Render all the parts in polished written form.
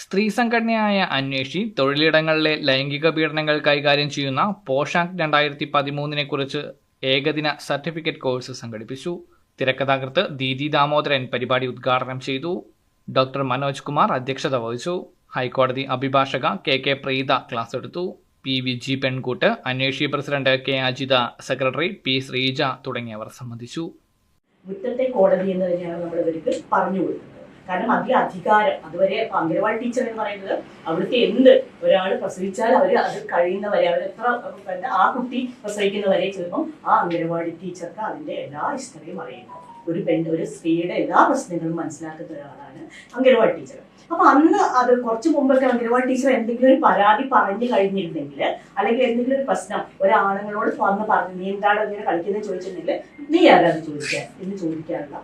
സ്ത്രീ സംഘടനയായ അന്വേഷി തൊഴിലിടങ്ങളിലെ ലൈംഗിക പീഡനങ്ങൾ കൈകാര്യം ചെയ്യുന്ന പോഷ് ആക്ട് 2013 കുറിച്ച് ഏകദിന സർട്ടിഫിക്കറ്റ് കോഴ്സ് സംഘടിപ്പിച്ചു. തിരക്കഥാകൃത്ത് ദീദി ദാമോദരൻ പരിപാടി ഉദ്ഘാടനം ചെയ്തു. ഡോക്ടർ മനോജ് കുമാർ അധ്യക്ഷത വഹിച്ചു. ഹൈക്കോടതി അഭിഭാഷക കെ പ്രീത ക്ലാസ് എടുത്തു. PVG പെൺകൂട്ട്, Anweshi president K Ajitha, secretary P Sreeja തുടങ്ങിയവർ സംബന്ധിച്ചു. മുറ്റത്തെ കോടതി എന്ന് തന്നെയാണ് നമ്മൾ ഇവർക്ക് പറഞ്ഞു കൊടുക്കുന്നത്. കാരണം അതിലെ അധികാരം അതുവരെ അംഗനവാടി ടീച്ചർ എന്ന് പറയുന്നത് അവിടുത്തെ എന്ത് ഒരാൾ പ്രസവിച്ചാൽ അവർ അത് കഴിയുന്നവരെ അവർ എത്ര ആ കുട്ടി പ്രസവിക്കുന്നവരെ ചിലപ്പം ആ അംഗനവാടി ടീച്ചർക്ക് അതിന്റെ എല്ലാ ഹിസ്റ്ററിയും അറിയുന്നത്. ഒരു സ്ത്രീയുടെ എല്ലാ പ്രശ്നങ്ങളും മനസ്സിലാക്കുന്ന ഒരാളാണ് അംഗനവാടി ടീച്ചർ. അപ്പൊ അന്ന് അത് കുറച്ച് മുമ്പൊക്കെ അംഗനവാടി ടീച്ചർ എന്തെങ്കിലും ഒരു പരാതി പറഞ്ഞു കഴിഞ്ഞിരുന്നെങ്കിൽ, അല്ലെങ്കിൽ എന്തെങ്കിലും ഒരു പ്രശ്നം ഒരാണുങ്ങളോട് വന്ന് പറഞ്ഞു നീ എന്താണ് ഇങ്ങനെ കളിക്കുന്നത് ചോദിച്ചിട്ടുണ്ടെങ്കിൽ നീ ആരാത് ചോദിക്കാൻ എന്ന് ചോദിക്കാനുള്ള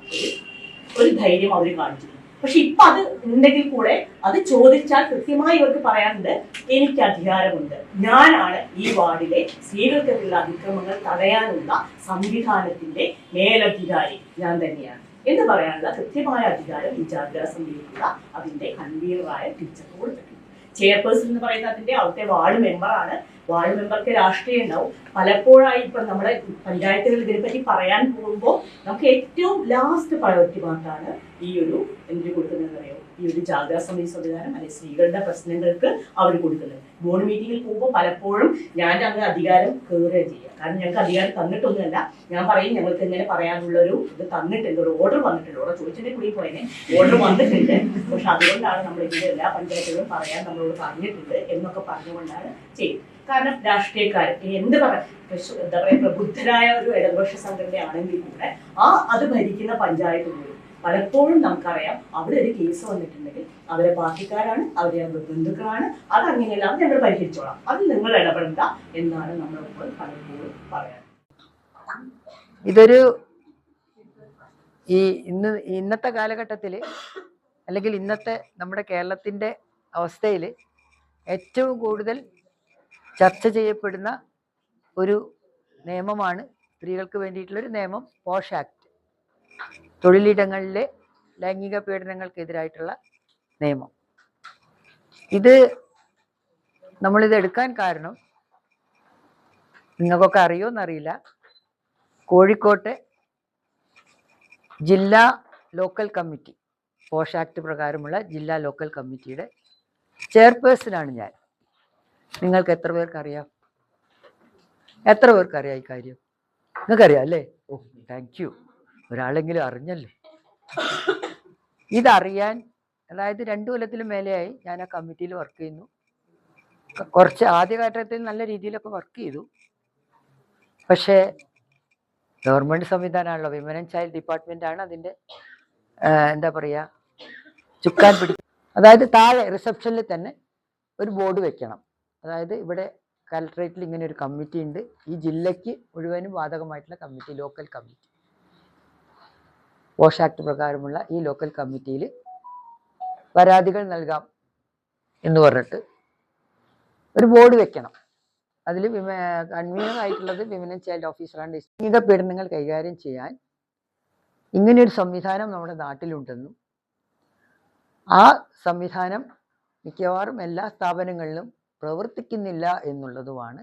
ഒരു ധൈര്യം അവർ കാണിച്ചിരുന്നു. പക്ഷെ ഇപ്പൊ അത് ഉണ്ടെങ്കിൽ കൂടെ അത് ചോദിച്ചാൽ കൃത്യമായി ഇവർക്ക് പറയാനുണ്ട്, എനിക്ക് അധികാരമുണ്ട്, ഞാനാണ് ഈ വാർഡിലെ സ്ത്രീകൾക്കെതിരെയുള്ള അതിക്രമങ്ങൾ തടയാനുള്ള സംവിധാനത്തിന്റെ മേലധികാരി ഞാൻ തന്നെയാണ് എന്ന് പറയാനുള്ള കൃത്യമായ അധികാരം ഈ ജാഗ്രതാ സമിതിയിലുള്ള അതിന്റെ കൺവീനറായ ടീച്ചർക്ക് കൊടുത്തിട്ടുണ്ട്. ചെയർപേഴ്സൺ എന്ന് പറയുന്നത് അതിന്റെ അവിടുത്തെ വാർഡ് മെമ്പറാണ്. വാർഡ് മെമ്പർക്ക് രാഷ്ട്രീയം ഉണ്ടാവും. പലപ്പോഴായി ഇപ്പൊ നമ്മുടെ പഞ്ചായത്തുകൾ ഇതിനെപ്പറ്റി പറയാൻ പോകുമ്പോൾ നമുക്ക് ഏറ്റവും ലാസ്റ്റ് പ്രയോറിറ്റി പാർട്ടാണ് ഈ ഒരു എന്തിനു കൊടുക്കുന്നത് അറിയോ, ഈ ഒരു ജാഗ്രതാ സമിതി സംവിധാനം അല്ലെങ്കിൽ സ്ത്രീകളുടെ പ്രശ്നങ്ങൾക്ക് അവർ കൊടുക്കുന്നത്. ബോർഡ് മീറ്റിംഗിൽ പോകുമ്പോൾ പലപ്പോഴും ഞാൻ അങ്ങനെ അധികാരം കയറുക ചെയ്യുക. കാരണം ഞങ്ങൾക്ക് അധികാരം തന്നിട്ടൊന്നുമല്ല. ഞാൻ പറയും ഞങ്ങൾക്ക് ഇങ്ങനെ പറയാനുള്ള ഒരു ഇത് തന്നിട്ടുണ്ട്, ഒരു ഓർഡർ വന്നിട്ടുണ്ട്. ഓർഡർ ചോദിച്ചിട്ട് കൂടി പോയതിനെ ഓർഡർ വന്നിട്ടുണ്ട്. പക്ഷെ അതുകൊണ്ടാണ് നമ്മൾ ഇതിന്റെ എല്ലാ പഞ്ചായത്തുകളും പറയാൻ നമ്മളോട് പറഞ്ഞിട്ടുണ്ട് എന്നൊക്കെ പറഞ്ഞുകൊണ്ടാണ് ചെയ്യുന്നത്. കാരണം രാഷ്ട്രീയക്കാർ എന്താ പറയാ പ്രബുദ്ധരായ ഒരു ഇടതുപക്ഷ സംഘടനയാണെങ്കിൽ കൂടെ അത് ഭരിക്കുന്ന പഞ്ചായത്ത് പോലും പലപ്പോഴും നമുക്കറിയാം അവിടെ ഒരു കേസ് വന്നിട്ടുണ്ടെങ്കിൽ അവരെ പാർട്ടിക്കാരാണ്, അവരെ ബന്ധുക്കളാണ്, അതങ്ങനെയെല്ലാം ഞങ്ങൾ പരിഹരിച്ചോളാം, അത് നിങ്ങൾ ഇടപെടണ്ട എന്നാണ് നമ്മളപ്പോൾ പലപ്പോഴും പറയാൻ. ഇതൊരു ഇന്നത്തെ കാലഘട്ടത്തിൽ അല്ലെങ്കിൽ ഇന്നത്തെ നമ്മുടെ കേരളത്തിന്റെ അവസ്ഥയിൽ ഏറ്റവും കൂടുതൽ ചർച്ച ചെയ്യപ്പെടുന്ന ഒരു നിയമമാണ് സ്ത്രീകൾക്ക് വേണ്ടിയിട്ടുള്ളൊരു നിയമം, പോഷ് ആക്ട്. തൊഴിലിടങ്ങളിലെ ലൈംഗിക പീഡനങ്ങൾക്കെതിരായിട്ടുള്ള നിയമം. നമ്മളിത് എടുക്കാൻ കാരണം നിങ്ങൾക്കൊക്കെ അറിയുമെന്നറിയില്ല, കോഴിക്കോട്ടെ ജില്ലാ ലോക്കൽ കമ്മിറ്റി, പോഷ് ആക്ട് പ്രകാരമുള്ള ജില്ലാ ലോക്കൽ കമ്മിറ്റിയുടെ ചെയർപേഴ്സണാണ് ഞാൻ. നിങ്ങൾക്ക് എത്ര പേർക്കറിയാം? എത്ര പേർക്കറിയാം ഈ കാര്യം? നിങ്ങൾക്കറിയാം അല്ലേ? ഓ, താങ്ക് യു, ഒരാളെങ്കിലും അറിഞ്ഞല്ലേ. ഇതറിയാൻ അതായത് 2 കൊല്ലത്തിലും മേലെയായി ഞാൻ ആ കമ്മിറ്റിയിൽ വർക്ക് ചെയ്യുന്നു. കുറച്ച് ആദ്യഘട്ടത്തിൽ നല്ല രീതിയിലൊക്കെ വർക്ക് ചെയ്തു. പക്ഷേ ഗവൺമെൻറ് സംവിധാനമാണല്ലോ, വിമൻ ആൻഡ് ചൈൽഡ് ഡിപ്പാർട്ട്മെൻറ്റാണ് അതിൻ്റെ എന്താ പറയുക ചുക്കാൻ പിടിക്കും. അതായത് താഴെ റിസപ്ഷനിൽ തന്നെ ഒരു ബോർഡ് വെക്കണം. അതായത് ഇവിടെ കലക്ട്രേറ്റിൽ ഇങ്ങനെ ഒരു കമ്മിറ്റി ഉണ്ട്, ഈ ജില്ലയ്ക്ക് മുഴുവനും ബാധകമായിട്ടുള്ള committee, local committee. POSH act പ്രകാരമുള്ള ഈ ലോക്കൽ കമ്മിറ്റിയിൽ പരാതികൾ നൽകാം എന്ന് പറഞ്ഞിട്ട് ഒരു ബോർഡ് വെക്കണം. അതിൽ കൺവീനർ ആയിട്ടുള്ളത് വിമൻ ആൻഡ് ചൈൽഡ് ഓഫീസറാണ്. ലൈംഗിക പീഡനങ്ങൾ കൈകാര്യം ചെയ്യാൻ ഇങ്ങനെയൊരു സംവിധാനം നമ്മുടെ നാട്ടിലുണ്ടെന്നും ആ സംവിധാനം മിക്കവാറും എല്ലാ സ്ഥാപനങ്ങളിലും പ്രവർത്തിക്കുന്നില്ല എന്നുള്ളതുമാണ്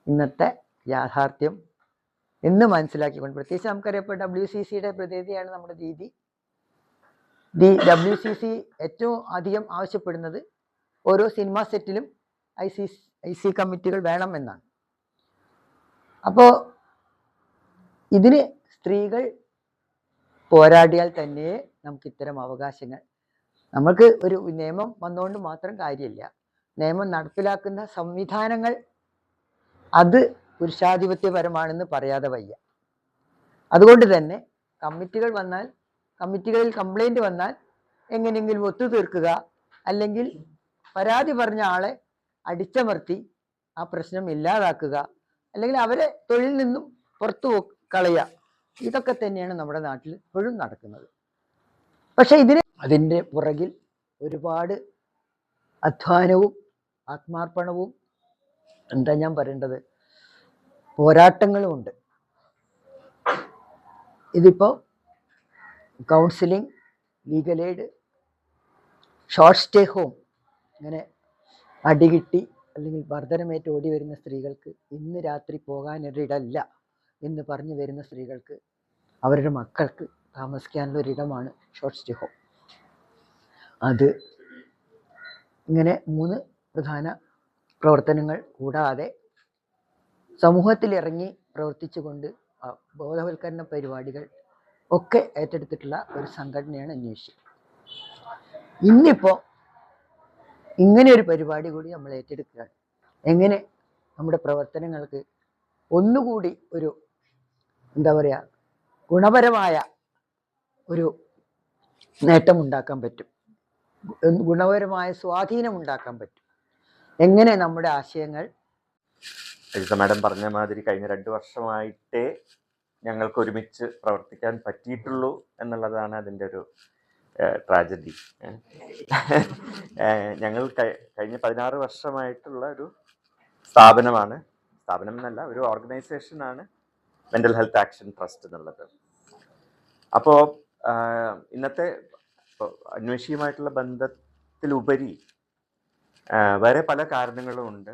ഇന്നത്തെ യാഥാർത്ഥ്യം എന്ന് മനസ്സിലാക്കിക്കൊണ്ട്, പ്രത്യേകിച്ച് നമുക്കറിയപ്പോൾ WCCയുടെ പ്രതിനിധിയാണ് നമ്മുടെ ദീദി. WCC ഏറ്റവും അധികം ആവശ്യപ്പെടുന്നത് ഓരോ സിനിമാ സെറ്റിലും IC കമ്മിറ്റികൾ വേണം എന്നാണ്. അപ്പോൾ ഇതിന് സ്ത്രീകൾ പോരാടിയാൽ തന്നെ നമുക്ക് ഇത്തരം അവകാശങ്ങൾ, നമുക്ക് ഒരു നിയമം വന്നുകൊണ്ട് മാത്രം കാര്യമില്ല, നിയമം നടപ്പിലാക്കുന്ന സംവിധാനങ്ങൾ അത് പുരുഷാധിപത്യപരമാണെന്ന് പറയാതെ വയ്യ. അതുകൊണ്ട് തന്നെ കമ്മിറ്റികളിൽ കംപ്ലൈൻറ്റ് വന്നാൽ എങ്ങനെയെങ്കിലും ഒത്തുതീർക്കുക, അല്ലെങ്കിൽ പരാതി പറഞ്ഞ ആളെ അടിച്ചമർത്തി ആ പ്രശ്നം ഇല്ലാതാക്കുക, അല്ലെങ്കിൽ അവരെ തൊഴിൽ നിന്നും പുറത്തു കളയുക, ഇതൊക്കെ തന്നെയാണ് നമ്മുടെ നാട്ടിൽ ഇപ്പോഴും നടക്കുന്നത്. പക്ഷെ അതിൻ്റെ പുറകിൽ ഒരുപാട് അധ്വാനവും ആത്മാർപ്പണവും എന്താ ഞാൻ പറയേണ്ടത് പോരാട്ടങ്ങളും ഉണ്ട്. ഇതിപ്പോൾ counselling, legal aid, short stay home ഇങ്ങനെ അടികിട്ടി അല്ലെങ്കിൽ മർദ്ദനമേറ്റ് ഓടി വരുന്ന സ്ത്രീകൾക്ക് ഇന്ന് രാത്രി പോകാനൊരിടമില്ല എന്ന് പറഞ്ഞു വരുന്ന സ്ത്രീകൾക്ക് അവരുടെ മക്കൾക്ക് താമസിക്കാനുള്ള ഒരിടമാണ് ഷോർട്ട് സ്റ്റേ ഹോം. അത് ഇങ്ങനെ 3 പ്രധാന പ്രവർത്തനങ്ങൾ കൂടാതെ സമൂഹത്തിലിറങ്ങി പ്രവർത്തിച്ചുകൊണ്ട് ബോധവൽക്കരണ പരിപാടികൾ ഒക്കെ ഏറ്റെടുത്തിട്ടുള്ള ഒരു സംഘടനയാണ് അന്വേഷി. ഇന്നിപ്പോൾ ഇങ്ങനെ ഒരു പരിപാടി കൂടി നമ്മൾ ഏറ്റെടുക്കുകയാണ്. എങ്ങനെ നമ്മുടെ പ്രവർത്തനങ്ങൾക്ക് ഒന്നുകൂടി ഒരു എന്താ പറയുക, ഗുണപരമായ ഒരു നേട്ടമുണ്ടാക്കാൻ പറ്റും, ഗുണപരമായ സ്വാധീനം ഉണ്ടാക്കാൻ പറ്റും. എങ്ങനെ നമ്മുടെ ആശയങ്ങൾ ലളിത മാഡം പറഞ്ഞ മാതിരി കഴിഞ്ഞ 2 വർഷമായിട്ടേ ഞങ്ങൾക്ക് ഒരുമിച്ച് പ്രവർത്തിക്കാൻ പറ്റിയിട്ടുള്ളൂ എന്നുള്ളതാണ് അതിൻ്റെ ഒരു ട്രാജഡി. ഞങ്ങൾ കഴിഞ്ഞ 16 വർഷമായിട്ടുള്ള ഒരു സ്ഥാപനം എന്നല്ല, ഒരു ഓർഗനൈസേഷനാണ് മെൻ്റൽ ഹെൽത്ത് ആക്ഷൻ ട്രസ്റ്റ് എന്നുള്ളത്. അപ്പോൾ ഇന്നത്തെ അന്വേഷിയുമായിട്ടുള്ള ബന്ധത്തിലുപരി വേറെ പല കാരണങ്ങളും ഉണ്ട്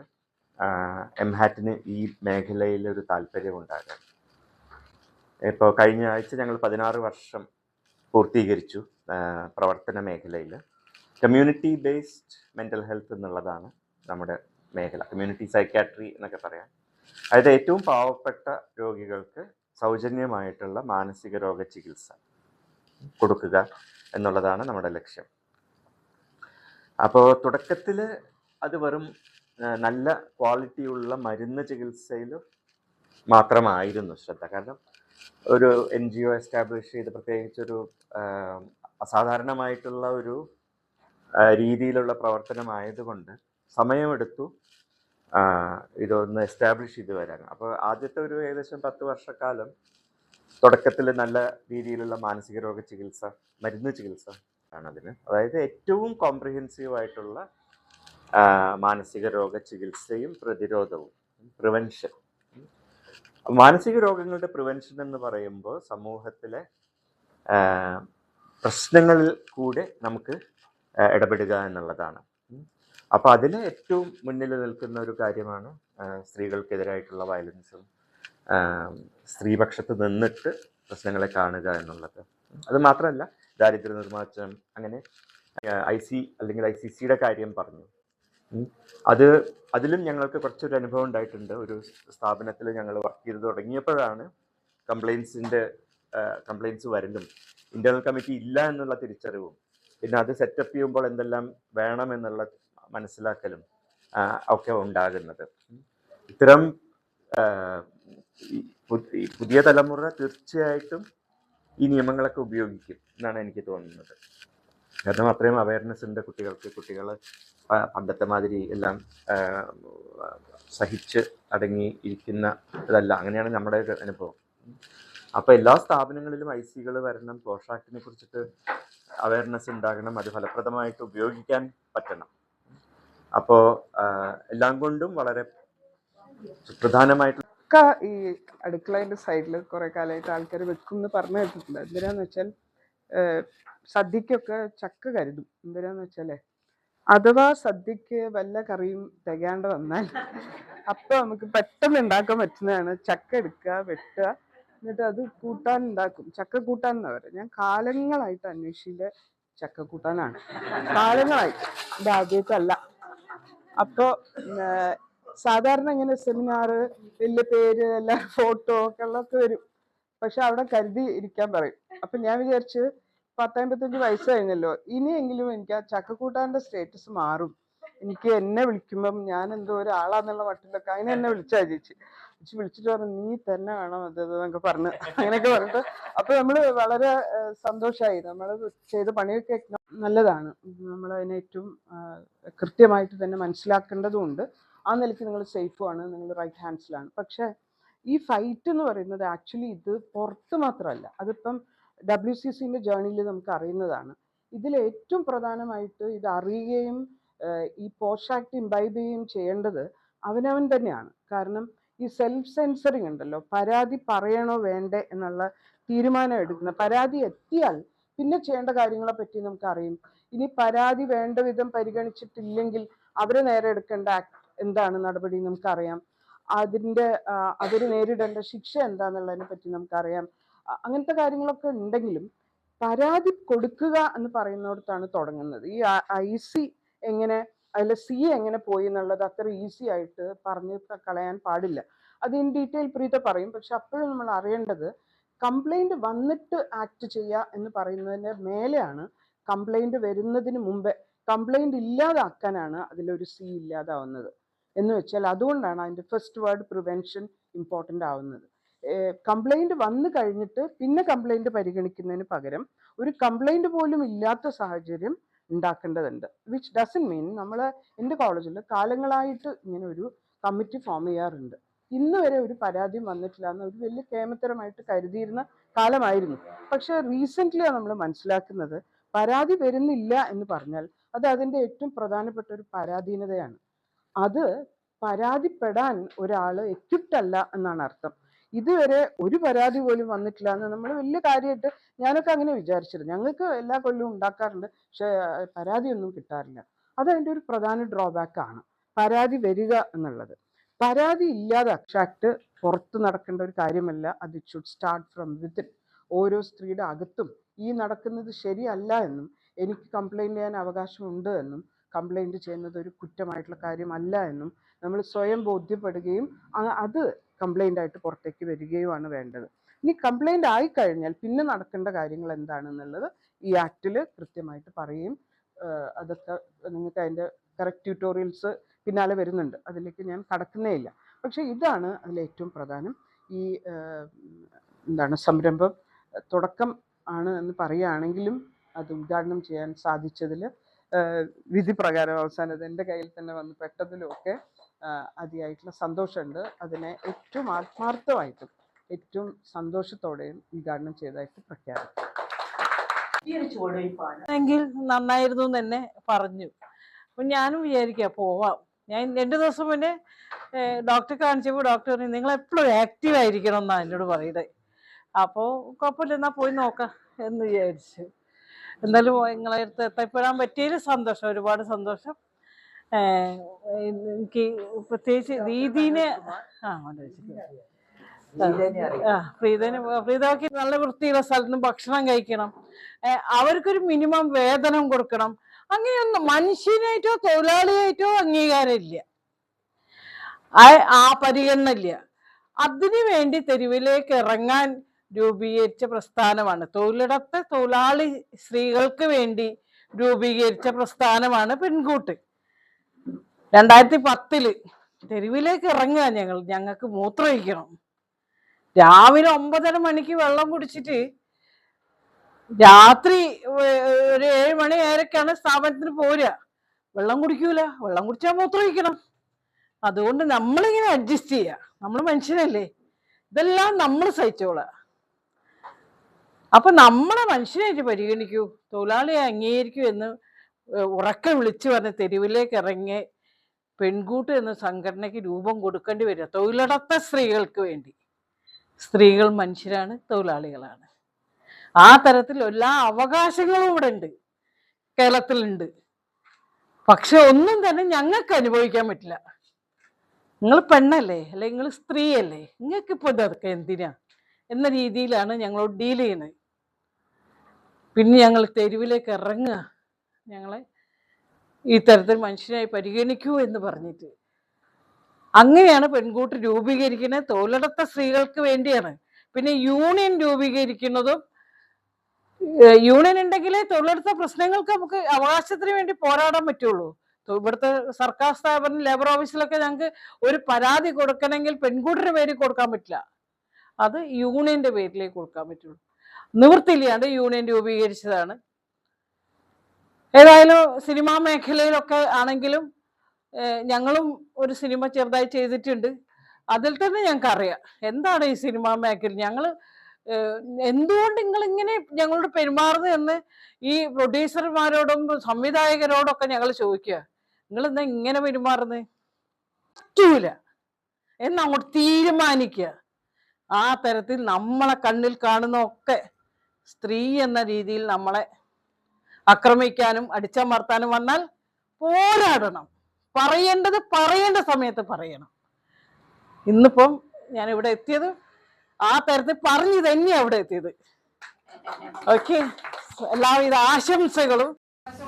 എംഹാറ്റിന് ഈ മേഖലയിൽ ഒരു താല്പര്യമുണ്ടാകാൻ. ഇപ്പോൾ കഴിഞ്ഞ ആഴ്ച ഞങ്ങൾ 16 വർഷം പൂർത്തീകരിച്ചു പ്രവർത്തന മേഖലയിൽ. കമ്മ്യൂണിറ്റി ബേസ്ഡ് മെൻ്റൽ ഹെൽത്ത് എന്നുള്ളതാണ് നമ്മുടെ മേഖല. കമ്മ്യൂണിറ്റി സൈക്യാട്രി എന്നൊക്കെ പറയാം. അതായത് ഏറ്റവും പാവപ്പെട്ട രോഗികൾക്ക് സൗജന്യമായിട്ടുള്ള മാനസിക രോഗ ചികിത്സ കൊടുക്കുക എന്നുള്ളതാണ് നമ്മുടെ ലക്ഷ്യം. അപ്പോൾ തുടക്കത്തിൽ അത് വെറും നല്ല ക്വാളിറ്റിയുള്ള മരുന്ന് ചികിത്സയിൽ മാത്രമായിരുന്നു ശ്രദ്ധ. കാരണം ഒരു NGO എസ്റ്റാബ്ലിഷ് ചെയ്ത് പ്രത്യേകിച്ചൊരു അസാധാരണമായിട്ടുള്ള ഒരു രീതിയിലുള്ള പ്രവർത്തനമായതുകൊണ്ട് സമയമെടുത്തു ഇതൊന്ന് എസ്റ്റാബ്ലിഷ് ചെയ്ത് വരാൻ. അപ്പോൾ ആദ്യത്തെ ഒരു ഏകദേശം 10 വർഷക്കാലം തുടക്കത്തിൽ നല്ല രീതിയിലുള്ള മാനസിക രോഗ ചികിത്സ, മരുന്ന് ചികിത്സ ആണ് അതിന്. അതായത് ഏറ്റവും കോംപ്രിഹെൻസീവ് ആയിട്ടുള്ള മാനസിക രോഗ ചികിത്സയും പ്രതിരോധവും, പ്രിവെൻഷൻ. മാനസിക രോഗങ്ങളുടെ പ്രിവെൻഷൻ എന്ന് പറയുമ്പോൾ സമൂഹത്തിലെ പ്രശ്നങ്ങളിൽ കൂടെ നമുക്ക് ഇടപെടുക എന്നുള്ളതാണ്. അപ്പോൾ അതിൽ ഏറ്റവും മുന്നിൽ നിൽക്കുന്ന ഒരു കാര്യമാണ് സ്ത്രീകൾക്കെതിരായിട്ടുള്ള വയലൻസും സ്ത്രീപക്ഷത്ത് നിന്നിട്ട് പ്രശ്നങ്ങളെ കാണുക എന്നുള്ളത്. അത് മാത്രമല്ല, ദാരിദ്ര്യ നിർമ്മാർജ്ജനം, അങ്ങനെ ICCയുടെ കാര്യം പറഞ്ഞു. അതിലും ഞങ്ങൾക്ക് കുറച്ചൊരു അനുഭവം ഉണ്ടായിട്ടുണ്ട്. ഒരു സ്ഥാപനത്തിൽ ഞങ്ങൾ വർക്ക് ചെയ്ത് തുടങ്ങിയപ്പോഴാണ് കംപ്ലയിൻസ് വരലും ഇന്റേണൽ കമ്മിറ്റി ഇല്ല എന്നുള്ള തിരിച്ചറിവും പിന്നെ അത് സെറ്റപ്പ് ചെയ്യുമ്പോൾ എന്തെല്ലാം വേണമെന്നുള്ള മനസ്സിലാക്കലും ഒക്കെ ഉണ്ടാകുന്നത്. ഇത്തരം പുതിയ തലമുറ തീർച്ചയായിട്ടും ഈ നിയമങ്ങളൊക്കെ ഉപയോഗിക്കും എന്നാണ് എനിക്ക് തോന്നുന്നത്. കാരണം അത്രയും അവയർനെസ് ഉണ്ട് കുട്ടികൾ പണ്ടത്തെ മാതിരി എല്ലാം സഹിച്ച് അടങ്ങി ഇരിക്കുന്ന ഇതല്ല. അങ്ങനെയാണ് നമ്മുടെ ഒരു അനുഭവം. അപ്പോൾ എല്ലാ സ്ഥാപനങ്ങളിലും ICകൾ വരണം, പോഷ് ആക്ടിനെ കുറിച്ചിട്ട് അവയർനെസ് ഉണ്ടാകണം, അത് ഫലപ്രദമായിട്ട് ഉപയോഗിക്കാൻ പറ്റണം. അപ്പോൾ എല്ലാം കൊണ്ടും വളരെ പ്രധാനമായിട്ട് ഈ അടുക്കളേൻ്റെ സൈഡിൽ കുറേ കാലമായിട്ട് ആൾക്കാർ വെക്കും എന്ന് പറഞ്ഞു കേട്ടിട്ടുണ്ട്. എന്തിനാന്ന് വെച്ചാൽ സദ്യക്കൊക്കെ ചക്ക കരുതും. എന്തിനാന്ന് വെച്ചാലേ, അഥവാ സദ്യക്ക് വല്ല കറിയും തികയാണ്ട് വന്നാൽ അപ്പോൾ നമുക്ക് പെട്ടെന്ന് ഉണ്ടാക്കാൻ പറ്റുന്നതാണ് ചക്ക എടുക്കുക, വെട്ടുക, എന്നിട്ട് അത് കൂട്ടാൻ ഉണ്ടാക്കും. ചക്ക കൂട്ടാൻ എന്നാ പറയുക. ഞാൻ കാലങ്ങളായിട്ട് അന്വേഷിച്ചിലെ ചക്ക കൂട്ടാനാണ്, കാലങ്ങളായിട്ട്, ഇത് ആദ്യമായിട്ടല്ല. അപ്പോൾ സാധാരണ ഇങ്ങനെ സെമിനാർ, വലിയ പേര്, എല്ലാ ഫോട്ടോ ഒക്കെ ഉള്ളൊക്കെ വരും. പക്ഷെ അവിടെ കരുതി ഇരിക്കാൻ പറയും. അപ്പം ഞാൻ വിചാരിച്ച് 10-55 വയസ്സ് കഴിഞ്ഞല്ലോ, ഇനിയെങ്കിലും എനിക്ക് ആ ചക്കക്കൂട്ടാൻ്റെ സ്റ്റേറ്റസ് മാറും. എനിക്ക് എന്നെ വിളിക്കുമ്പം ഞാൻ എന്തോ ഒരാളാന്നുള്ള മട്ടിലൊക്കെ അതിനെ എന്നെ വിളിച്ചാ ചേച്ചി വിളിച്ചിട്ട് പറഞ്ഞു, നീ തന്നെ വേണം അത് എന്നൊക്കെ പറഞ്ഞ് അങ്ങനെയൊക്കെ പറഞ്ഞിട്ട്. അപ്പോൾ നമ്മൾ വളരെ സന്തോഷമായി. നമ്മൾ ചെയ്ത പണിയൊക്കെ നല്ലതാണ്. നമ്മൾ അതിനെ ഏറ്റവും കൃത്യമായിട്ട് തന്നെ മനസ്സിലാക്കേണ്ടതുണ്ട്. ആ നിലയ്ക്ക് നിങ്ങൾ സേഫുമാണ്, നിങ്ങൾ റൈറ്റ് ഹാൻഡ്സിലാണ്. പക്ഷേ ഈ ഫൈറ്റ് എന്ന് പറയുന്നത് ആക്ച്വലി ഇത് പുറത്ത് മാത്രമല്ല, അതിപ്പം WCCൻ്റെ ജേർണിയിൽ നമുക്ക് അറിയുന്നതാണ്. ഇതിൽ ഏറ്റവും പ്രധാനമായിട്ട് ഇത് അറിയുകയും ഈ പോഷ് ആക്ട് ഇംബൈബ് ചെയ്യുകയും ചെയ്യേണ്ടത് അവനവൻ തന്നെയാണ്. കാരണം ഈ സെൽഫ് സെൻസറിങ് ഉണ്ടല്ലോ, പരാതി പറയണോ വേണ്ടേ എന്നുള്ള തീരുമാനം എടുക്കുന്ന, പരാതി എത്തിയാൽ പിന്നെ ചെയ്യേണ്ട കാര്യങ്ങളെ പറ്റി നമുക്കറിയും. ഇനി പരാതി വേണ്ട വിധം പരിഗണിച്ചിട്ടില്ലെങ്കിൽ അവരെ നേരെ എടുക്കേണ്ട എന്താണ് നടപടി നമുക്കറിയാം. അവർ നേരിടേണ്ട ശിക്ഷ എന്താന്നുള്ളതിനെ പറ്റി നമുക്കറിയാം. അങ്ങനത്തെ കാര്യങ്ങളൊക്കെ ഉണ്ടെങ്കിലും പരാതി കൊടുക്കുക എന്ന് പറയുന്നിടത്താണ് തുടങ്ങുന്നത്. ഈ IC എങ്ങനെ അതിൽ C എങ്ങനെ പോയി എന്നുള്ളത് അത്ര ഈസി ആയിട്ട് പറഞ്ഞ് കളയാൻ പാടില്ല. അത് ഇൻ ഡീറ്റെയിൽ പ്രീത പറയും. പക്ഷെ അപ്പോഴും നമ്മൾ അറിയേണ്ടത് കംപ്ലൈന്റ് വന്നിട്ട് ആക്ട് ചെയ്യുക എന്ന് പറയുന്നതിന്റെ മേലെയാണ് കംപ്ലൈന്റ് വരുന്നതിന് മുമ്പേ കംപ്ലൈന്റ് ഇല്ലാതാക്കാനാണ് അതിലൊരു C ഇല്ലാതാവുന്നത്. എന്ന് വെച്ചാൽ അതുകൊണ്ടാണ് അതിന്റെ ഫസ്റ്റ് വേർഡ് പ്രിവെൻഷൻ ഇമ്പോർട്ടൻ്റ് ആവുന്നത്. കംപ്ലൈന്റ് വന്നു കഴിഞ്ഞിട്ട് പിന്നെ കംപ്ലൈന്റ് പരിഗണിക്കുന്നതിന് പകരം ഒരു കംപ്ലൈന്റ് പോലും ഇല്ലാത്ത സാഹചര്യം ഉണ്ടാക്കേണ്ടതുണ്ട്. വിച്ച് ഡസൻ മീൻ നമ്മൾ എൻ്റെ കോളേജിൽ കാലങ്ങളായിട്ട് ഇങ്ങനെ ഒരു കമ്മിറ്റി ഫോം ചെയ്യാറുണ്ട്. ഇന്ന് വരെ ഒരു പരാതിയും വന്നിട്ടില്ല എന്ന് ഒരു വലിയ കേമത്തരമായിട്ട് കരുതിയിരുന്ന കാലമായിരുന്നു. പക്ഷെ റീസെൻ്റ്ലി നമ്മൾ മനസ്സിലാക്കുന്നത് പരാതി വരുന്നില്ല എന്ന് പറഞ്ഞാൽ അത് അതിൻ്റെ ഏറ്റവും പ്രധാനപ്പെട്ട ഒരു പരാധീനതയാണ്. അത് പരാതിപ്പെടാൻ ഒരാൾ എക്വിപ്റ്റ് അല്ല എന്നാണ് അർത്ഥം. ഇതുവരെ ഒരു പരാതി പോലും വന്നിട്ടില്ല എന്ന് നമ്മൾ വലിയ കാര്യമായിട്ട് ഞാനൊക്കെ അങ്ങനെ വിചാരിച്ചിരുന്നു. ഞങ്ങൾക്ക് എല്ലാ കൊല്ലവും ഉണ്ടാക്കാറുണ്ട്, പക്ഷെ പരാതിയൊന്നും കിട്ടാറില്ല. അതതിൻ്റെ ഒരു പ്രധാന ഡ്രോബാക്ക് ആണ് പരാതി വരിക എന്നുള്ളത്. പരാതി ഇല്ലാതെ ആക്ട് പുറത്ത് നടക്കേണ്ട ഒരു കാര്യമല്ല. അത് it should start from within. ഓരോ സ്ത്രീയുടെ അകത്തും ഈ നടക്കുന്നത് ശരിയല്ല എന്നും എനിക്ക് കംപ്ലൈൻറ്റ് ചെയ്യാൻ അവകാശമുണ്ട് എന്നും കംപ്ലൈൻറ്റ് ചെയ്യുന്നത് ഒരു കുറ്റമായിട്ടുള്ള കാര്യമല്ല എന്നും നമ്മൾ സ്വയം ബോധ്യപ്പെടുകയും അത് കംപ്ലൈൻ്റ് ആയിട്ട് പുറത്തേക്ക് വരികയുമാണ് വേണ്ടത്. ഇനി കംപ്ലൈൻ്റ് ആയിക്കഴിഞ്ഞാൽ പിന്നെ നടക്കേണ്ട കാര്യങ്ങൾ എന്താണെന്നുള്ളത് ഈ ആക്റ്റിൽ കൃത്യമായിട്ട് പറയുകയും അതൊക്കെ നിങ്ങൾക്ക് അതിൻ്റെ കറക്റ്റ് ട്യൂട്ടോറിയൽസ് പിന്നാലെ വരുന്നുണ്ട്, അതിലേക്ക് ഞാൻ കടക്കുന്നേ ഇല്ല. പക്ഷെ ഇതാണ് അതിലേറ്റവും പ്രധാനം. ഈ സംരംഭം തുടക്കം ആണ് എന്ന് പറയുകയാണെങ്കിലും അത് ഉദ്ഘാടനം ചെയ്യാൻ സാധിച്ചതിൽ വിധി പ്രകാരം അവസാനം എൻ്റെ കയ്യിൽ തന്നെ വന്ന് പെട്ടതിലും ഒക്കെ അതിയായിട്ടുള്ള സന്തോഷമുണ്ട്. അതിനെ ഏറ്റവും ആത്മാർത്ഥമായിട്ടും ഏറ്റവും സന്തോഷത്തോടെയും ഉദ്ഘാടനം ചെയ്തതായിട്ട് പ്രഖ്യാപിക്കും. ഈ ഒരു ചുവടുവയ്പ്പാണ് എങ്കിൽ നന്നായിരുന്നു എന്ന് തന്നെ പറഞ്ഞു. അപ്പം ഞാനും വിചാരിക്കുക പോവാം. ഞാൻ 2 ദിവസം മുന്നേ ഡോക്ടറെ കാണിച്ചപ്പോൾ ഡോക്ടർ പറഞ്ഞു നിങ്ങൾ എപ്പോഴും ആക്റ്റീവ് ആയിരിക്കണം എന്നാണ് എന്നോട് പറയുന്നത്. അപ്പോൾ കുഴപ്പമില്ല, എന്നാൽ പോയി നോക്കാം എന്ന് വിചാരിച്ചു. എന്തായാലും നിങ്ങളെ അടുത്ത് എത്തിപ്പെടാൻ പറ്റിയതിൽ സന്തോഷം, ഒരുപാട് സന്തോഷം. എനിക്ക് പ്രത്യേകിച്ച് ദീദീനെ പ്രീതയ്ക്ക് നല്ല വൃത്തിയുള്ള സ്ഥലത്ത് നിന്ന് ഭക്ഷണം കഴിക്കണം, അവർക്കൊരു മിനിമം വേതനം കൊടുക്കണം. അങ്ങനെയൊന്നും മനുഷ്യനായിട്ടോ തൊഴിലാളിയായിട്ടോ അംഗീകാരം ഇല്ല, ആ പരിഗണന ഇല്ല. അതിനു വേണ്ടി തെരുവിലേക്ക് ഇറങ്ങാൻ രൂപീകരിച്ച പ്രസ്ഥാനമാണ് തൊഴിലിടത്തെ തൊഴിലാളി സ്ത്രീകൾക്ക് വേണ്ടി രൂപീകരിച്ച പ്രസ്ഥാനമാണ് പെൺകൂട്ട്. 2010 തെരുവിലേക്ക് ഇറങ്ങുക. ഞങ്ങൾക്ക് മൂത്രമൊഴിക്കണം. രാവിലെ 9:30 മണിക്ക് വെള്ളം കുടിച്ചിട്ട് രാത്രി ഒരു 7 മണി 7:30 സ്ഥാപനത്തിന് പോരുക. വെള്ളം കുടിക്കൂല, വെള്ളം കുടിച്ചാൽ മൂത്രമൊഴിക്കണം. അതുകൊണ്ട് നമ്മളിങ്ങനെ അഡ്ജസ്റ്റ് ചെയ്യുക. നമ്മൾ മനുഷ്യനല്ലേ, ഇതെല്ലാം നമ്മൾ സഹിച്ചോളാം. അപ്പൊ നമ്മളെ മനുഷ്യനായിട്ട് പരിഗണിക്കൂ, തൊഴിലാളിയെ അംഗീകരിക്കൂ എന്ന് ഉറക്കെ വിളിച്ചു പറഞ്ഞ് തെരുവിലേക്ക് ഇറങ്ങി പെൺകൂട്ട് എന്ന സംഘടനയ്ക്ക് രൂപം കൊടുക്കേണ്ടി വരിക തൊഴിലിടത്തെ സ്ത്രീകൾക്ക് വേണ്ടി. സ്ത്രീകൾ മനുഷ്യരാണ്, തൊഴിലാളികളാണ്. ആ തരത്തിൽ എല്ലാ അവകാശങ്ങളും ഇവിടെ ഉണ്ട്, കേരളത്തിലുണ്ട്. പക്ഷെ ഒന്നും തന്നെ ഞങ്ങൾക്ക് അനുഭവിക്കാൻ പറ്റില്ല. നിങ്ങൾ പെണ്ണല്ലേ, അല്ലെ നിങ്ങൾ സ്ത്രീയല്ലേ, നിങ്ങൾക്ക് ഇപ്പോൾ ഇതൊക്കെ എന്തിനാ എന്ന രീതിയിലാണ് ഞങ്ങളോട് ഡീൽ ചെയ്യുന്നത്. പിന്നെ ഞങ്ങൾ തെരുവിലേക്ക് ഇറങ്ങുക, ഞങ്ങളെ ഈ തരത്തിൽ മനുഷ്യനായി പരിഗണിക്കൂ എന്ന് പറഞ്ഞിട്ട്. അങ്ങനെയാണ് പെൺകൂട്ട് രൂപീകരിക്കുന്നത്, തൊഴിലിടത്തെ സ്ത്രീകൾക്ക് വേണ്ടിയാണ്. പിന്നെ യൂണിയൻ രൂപീകരിക്കുന്നതും, യൂണിയൻ ഉണ്ടെങ്കിലേ തൊഴിലെടുത്ത പ്രശ്നങ്ങൾക്ക് നമുക്ക് അവകാശത്തിന് വേണ്ടി പോരാടാൻ പറ്റുള്ളൂ. ഇവിടുത്തെ സർക്കാർ സ്ഥാപനം ലേബർ ഓഫീസിലൊക്കെ ഞങ്ങൾക്ക് ഒരു പരാതി കൊടുക്കണമെങ്കിൽ പെൺകൂട്ടിന്റെ പേരിൽ കൊടുക്കാൻ പറ്റില്ല, അത് യൂണിയന്റെ പേരിലേക്ക് കൊടുക്കാൻ പറ്റുള്ളൂ. നിവൃത്തിയില്ലാണ്ട് യൂണിയൻ രൂപീകരിച്ചതാണ്. ഏതായാലും സിനിമാ മേഖലയിലൊക്കെ ആണെങ്കിലും ഞങ്ങളും ഒരു സിനിമ ചെറുതായി ചെയ്തിട്ടുണ്ട്. അതിൽ തന്നെ ഞങ്ങൾക്ക് അറിയാം എന്താണ് ഈ സിനിമാ മേഖല. ഞങ്ങൾ എന്തുകൊണ്ട് നിങ്ങളിങ്ങനെ ഞങ്ങളോട് പെരുമാറുന്നത് എന്ന് ഈ പ്രൊഡ്യൂസർമാരോടും സംവിധായകരോടൊക്കെ ഞങ്ങൾ ചോദിക്കുക. നിങ്ങൾ എന്താ ഇങ്ങനെ പെരുമാറുന്നത്, പറ്റൂല എന്നങ്ങോട്ട് തീരുമാനിക്കുക. ആ തരത്തിൽ നമ്മളെ കണ്ണിൽ കാണുന്ന ഒക്കെ സ്ത്രീ എന്ന രീതിയിൽ നമ്മളെ ആക്രമിക്കാനും അടിച്ചമർത്താനും വന്നാൽ പോരാടണം. പറയേണ്ടത് പറയേണ്ട സമയത്ത് പറയണം. ഇന്നിപ്പം ഞാൻ ഇവിടെ എത്തിയത് ആ തരത്തിൽ പറഞ്ഞു തന്നെയാണ് ഇവിടെ എത്തിയത്. ഓക്കെ, എല്ലാവിധ ആശംസകളും.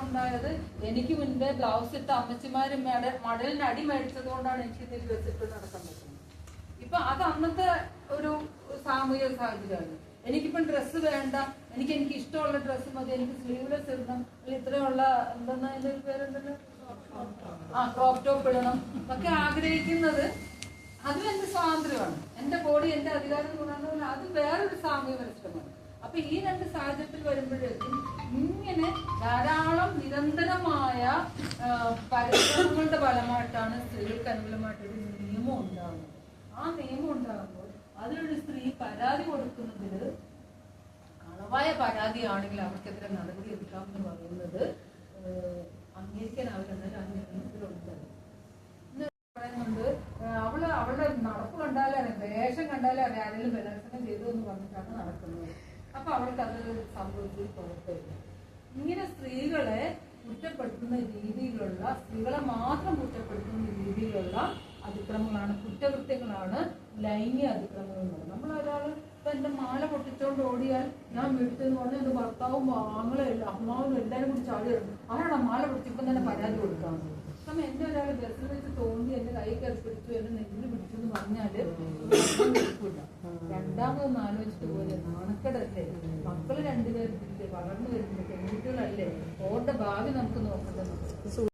ഉണ്ടായത് എനിക്ക് മുൻപേ ബ്ലൗസ് ഇട്ട അമ്മച്ചിമാരും മടലിന് അടി മേടിച്ചത് കൊണ്ടാണ് എനിക്ക് ഇതിൽ ഡ്രസ് ഇട്ട് നടക്കാൻ പറ്റുന്നത്. ഇപ്പൊ അത് അന്നത്തെ ഒരു സാമൂഹിക സാഹചര്യമാണ്. എനിക്കിപ്പം ഡ്രസ്സ് വേണ്ട, എനിക്ക് ഇഷ്ടമുള്ള ഡ്രസ്സ് മതി, എനിക്ക് സ്ലീവ്ലെസ് ഇടണം, അല്ലെങ്കിൽ ഇത്രയുള്ള എന്തെന്നാ എൻ്റെ പേരെന്തല്ലോ ക്രോപ്പ് ടോപ്പ് ഇടണം ഒക്കെ ആഗ്രഹിക്കുന്നത് അതും എന്റെ സ്വാതന്ത്ര്യമാണ്. എന്റെ ബോഡി എന്റെ അധികാരം എന്ന് പറഞ്ഞാൽ അത് വേറൊരു സാമൂഹിക പരിശ്രമമാണ്. അപ്പൊ ഈ രണ്ട് സാഹചര്യത്തിൽ വരുമ്പോഴേക്കും ഇങ്ങനെ ധാരാളം നിരന്തരമായ പരിശ്രമങ്ങളുടെ ഫലമായിട്ടാണ് സ്ത്രീകൾക്ക് അനുകൂലമായിട്ടൊരു നിയമം ഉണ്ടാകുന്നത്. ആ നിയമം ഉണ്ടാകുമ്പോൾ അതിലൊരു സ്ത്രീ പരാതി കൊടുക്കുന്നതിൽ കളവായ പരാതിയാണെങ്കിൽ അവർക്കെതിരെ നടപടി എടുക്കാം എന്ന് പറയുന്നത് അംഗീകരിക്കാനാവില്ലെന്നാൽ ആ നിയമത്തിലുണ്ട്. പറയുന്നുണ്ട് അവളുടെ നടപ്പ് കണ്ടാലേ വേഷം കണ്ടാലേ ആരെങ്കിലും ബലാത്സംഗം ചെയ്തു എന്ന് പറഞ്ഞിട്ടാണ് നടക്കുന്നത്. അപ്പൊ അവൾക്ക് അത് സംഭവിച്ചത് കുഴപ്പമില്ല. ഇങ്ങനെ സ്ത്രീകളെ കുറ്റപ്പെടുത്തുന്ന രീതിയിലുള്ള, സ്ത്രീകളെ മാത്രം കുറ്റപ്പെടുത്തുന്ന രീതിയിലുള്ള അതിക്രമങ്ങളാണ്, കുറ്റകൃത്യങ്ങളാണ് ലൈംഗിക അതിക്രമങ്ങൾ എന്ന് പറയുന്നത്. നമ്മളൊരാൾ ഇപ്പൊ എന്റെ മാല പൊട്ടിച്ചോണ്ട് ഓടിയാൽ ഞാൻ വീട്ടിൽ നിന്ന് പറഞ്ഞാൽ എന്റെ ഭർത്താവും ആങ്ങളും അമ്മാവും എല്ലാവരും കൂടി ചാടി വരും. ആരാണ് മാല പൊട്ടിച്ചപ്പോൾ തന്നെ പരാതി കൊടുക്കാമെന്ന്. കാരണം എന്നെ ഒരാൾ ബസ്സിൽ വെച്ച് തോന്നി എന്റെ കൈ കയറി പിടിച്ചു, എന്നെ നെഞ്ചിൽ പിടിച്ചു എന്ന് പറഞ്ഞാല് കൊടുക്കില്ല. രണ്ടാമതൊന്ന് ആലോചിച്ചിട്ട് പോലെ നാണക്കേടല്ലേ, മക്കള് രണ്ടുപേരും വളർന്നു വരുന്നത് പെൺകുട്ടികളല്ലേ, ഓരുടെ ഭാവി നമുക്ക് നോക്കേണ്ടത്.